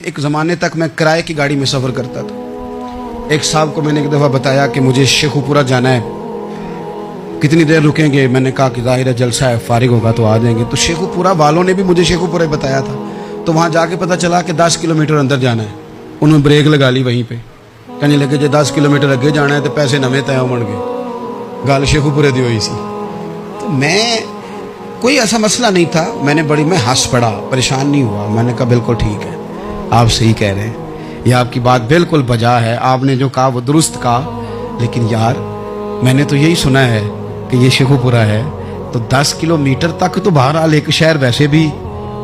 एक ज़माने तक मैं किराए की गाड़ी में सफ़र करता था। एक साहब को मैंने एक दफ़ा बताया कि मुझे शेखुपुरा जाना है, कितनी देर रुकेंगे? मैंने कहा कि ज़ाहिर है जलसा है, फारिग होगा तो आ जाएंगे। तो शेखुपुरा वालों ने भी मुझे शेखुपुरा ही बताया था। तो वहाँ जाके पता चला कि 10 किलोमीटर अंदर जाना है। उन्होंने ब्रेक लगा ली वहीं पर, कहने लगे जो 10 किलोमीटर अगे जाना है तो पैसे नवे तय होण गए। गल शेखुपुरे दी हुई सी। तो मैं कोई ऐसा मसला नहीं था, मैं हंस पड़ा, परेशान नहीं हुआ। मैंने कहा बिल्कुल ठीक है, आप सही कह रहे हैं, ये आपकी बात बिल्कुल बजा है, आपने जो कहा वो दुरुस्त कहा। लेकिन यार मैंने तो यही सुना है कि ये शेखुपुरा है, तो 10 किलोमीटर तक तो बहरहाल एक शहर वैसे भी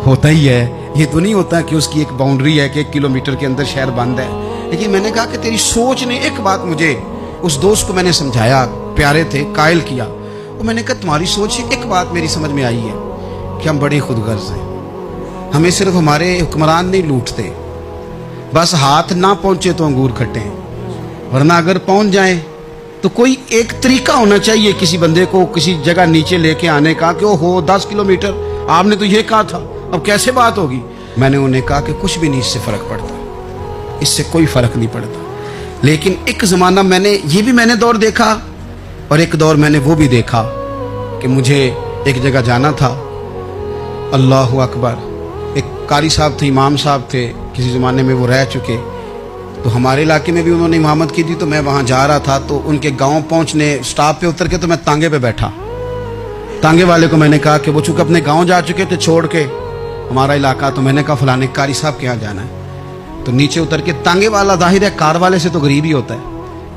होता ही है। ये तो नहीं होता कि उसकी एक बाउंड्री है कि 1 किलोमीटर के अंदर शहर बंद है। लेकिन मैंने कहा कि तेरी सोच ने एक बात मुझे, उस दोस्त को मैंने समझाया, प्यारे थे, कायल किया। और मैंने कहा तुम्हारी सोच से एक बात मेरी समझ में आई है कि हम बड़े खुदगर्ज हैं। हमें सिर्फ हमारे हुक्मरान नहीं लूटते, बस हाथ ना पहुंचे तो अंगूर खट्टे हैं, वरना अगर पहुंच जाए तो कोई एक तरीका होना चाहिए किसी बंदे को किसी जगह नीचे लेके आने का कि हो 10 किलोमीटर आपने तो ये कहा था, अब कैसे बात होगी? मैंने उन्हें कहा कि कुछ भी नहीं इससे फर्क पड़ता, इससे कोई फर्क नहीं पड़ता। लेकिन एक जमाना मैंने दौर देखा, और एक दौर मैंने वो भी देखा कि मुझे एक जगह जाना था। अल्लाहु अकबर, एक कारी साहब थे, इमाम साहब थे, किसी ज़माने में वो रह चुके। तो हमारे इलाके में भी उन्होंने इमामत की थी। तो मैं वहाँ जा रहा था, तो उनके गांव पहुँचने स्टॉप पे उतर के तो मैं तांगे पे बैठा। तांगे वाले को मैंने कहा कि वो चूँकि अपने गांव जा चुके थे छोड़ के हमारा इलाका, तो मैंने कहा फलाने कारी साहब के यहाँ जाना है। तो नीचे उतर के, तांगे वाला जाहिर है कार वाले से तो गरीब ही होता है,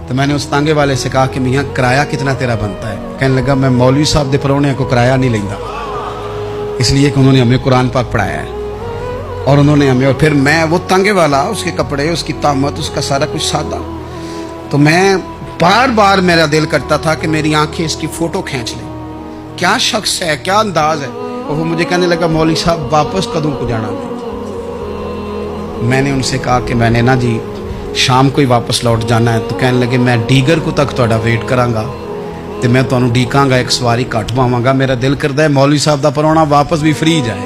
तो मैंने उस तांगे वाले से कहा कि मियाँ किराया कितना तेरा बनता है? कहने लगा मैं मौलवी साहब दे परौने को किराया नहीं लेंदा, इसलिए कि उन्होंने हमें कुरान पाक पढ़ाया है और उन्होंने हमें। और फिर मैं वो तांगे वाला, उसके कपड़े, उसकी तामत, उसका सारा कुछ सादा। तो मैं बार बार मेरा दिल करता था कि मेरी आंखें इसकी फ़ोटो खींच लें, क्या शख्स है, क्या अंदाज है। और वो मुझे कहने लगा मौलवी साहब वापस कदों को जाना है? मैंने उनसे कहा कि मैंने ना जी शाम को ही वापस लौट जाना है। तो कहने लगे मैं डीगर को तक तुहाडा वेट करांगा तो मैं तुहानू डीकांगा, एक सवारी घट पावांगा। मेरा दिल करता है मौलवी साहब दा परौना वापस भी फ्री जाए।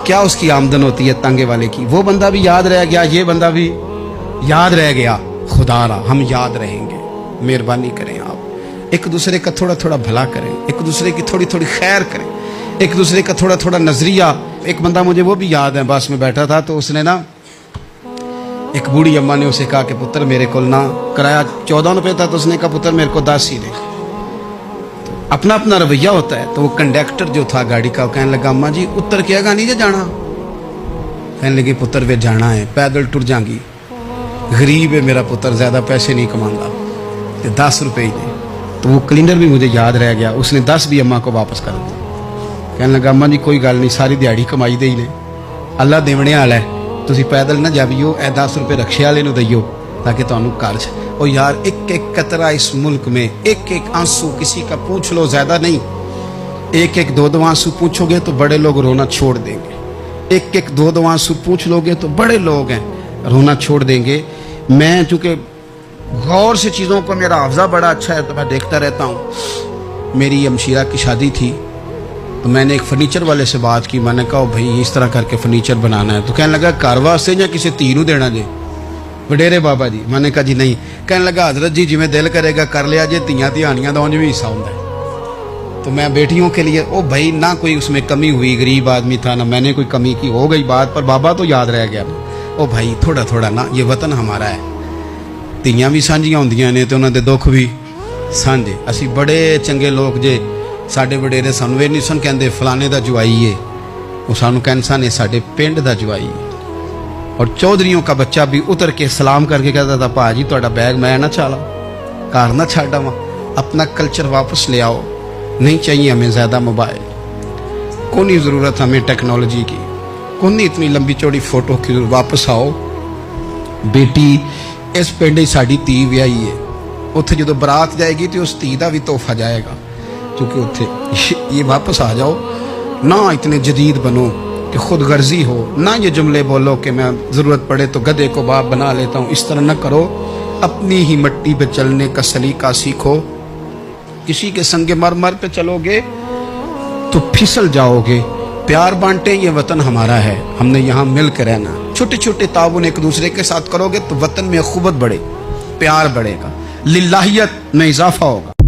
क्या उसकी आमदन होती है तांगे वाले की? वो बंदा भी याद रह गया, ये बंदा भी याद रह गया। खुदा रा हम याद रहेंगे। मेहरबानी करें आप, एक दूसरे का थोड़ा थोड़ा भला करें, एक दूसरे की थोड़ी थोड़ी खैर करें, एक दूसरे का थोड़ा थोड़ा नजरिया। एक बंदा मुझे वो भी याद है, बस में बैठा था, तो उसने ना, एक बूढ़ी अम्मा ने उसे कहा कि पुत्र मेरे को ना, किराया 14 रुपये था, तो उसने कहा पुत्र मेरे को 10 ही दे। तो अपना अपना रवैया होता है। तो वो कंडक्टर जो था गाड़ी का, कहने लगा अम्मा जी उतर के आगा नहीं जे जाना? कहने लगी पुत्र वे जाना है, पैदल टुर जाएंगी, गरीब है मेरा पुत्र, ज़्यादा पैसे नहीं कमाऊंगा, तो 10 रुपये ही दे। तो वो क्लीनर भी मुझे याद रह गया, उसने 10 भी अम्मा को वापस कर दिया। कहने लगा अम्मा जी कोई गल नहीं, सारी दिहाड़ी कमाई दे ही ने, अल्लाह देवने वाला है, तुसी पैदल ना जावियो, ए 10 रुपये रक्शे वाले नूं दईयो ताकि तुहानू घर च। और यार एक एक कतरा इस मुल्क में, एक एक आंसू किसी का पूछ लो, ज्यादा नहीं, एक एक दो दो आंसू पूछोगे तो बड़े लोग रोना छोड़ देंगे। एक एक दो दो आंसू पूछ लोगे तो बड़े लोग हैं रोना छोड़ देंगे। मैं चूँकि गौर से चीज़ों को, मेरा हाफजा बड़ा अच्छा है तो मैं देखता रहता हूँ। मेरी हमशीरा की शादी थी, तो मैंने एक फर्नीचर वाले से बात की। मैंने कहा भाई इस तरह करके फर्नीचर बनाना है। तो कहने लगा घर वास्ते या किसी धी नूं देना जे? वडेरे बाबा जी। मैंने कहा जी नहीं। कहने लगा हजरत जी जिमें दिल करेगा कर लिया जे, धियाँ धियानियाँ का उंज भी हिस्सा होता है। तो मैं बेटियों के लिए, ओ भाई ना कोई उसमें कमी हुई, गरीब आदमी था ना मैंने कोई कमी की, हो गई बात, पर बाबा तो याद रह गया। ओ भाई थोड़ा थोड़ा ना, ये वतन हमारा है, धियाँ भी सांझियाँ होंदियां ने तो उन्होंने दुख भी सांझे। असी बड़े चंगे लोग जे, साडे वडेरे सानू ये नहीं सन कहते फलाने दा जवाई है, वो सानू कहते सन साडे पिंड दा जवाई है। और चौधरियों का बच्चा भी उतर के सलाम करके कहता था भाजी तुहाडा बैग मैं ना चाला, घर ना छाड़ा वहाँ, अपना कल्चर वापस ले आओ। नहीं चाहिए हमें ज़्यादा मोबाइल, कौन ही ज़रूरत हमें टेक्नोलॉजी की, कौन नहीं इतनी लंबी चौड़ी फोटो की, वापस आओ। बेटी इस पिंड ही साड़ी धी व्याही है, उत्थे जो बरात जाएगी तो उस धी का भी तोहफा जाएगा, क्योंकि उत्थे ये वापस आ जाओ ना, इतने जदीद बनो कि खुद गर्जी हो ना, ये जुमले बोलो कि मैं ज़रूरत पड़े तो गधे को बाप बना लेता हूँ, इस तरह न करो। अपनी ही मिट्टी पे चलने का सलीका सीखो। किसी के संगे मर मर पे चलोगे तो फिसल जाओगे। प्यार बांटे, ये वतन हमारा है, हमने यहाँ मिल कर रहना। چھوٹے چھوٹے تعاون ایک دوسرے کے ساتھ کرو گے تو وطن میں اخوت بڑھے، پیار بڑھے گا، للہیت میں اضافہ ہوگا۔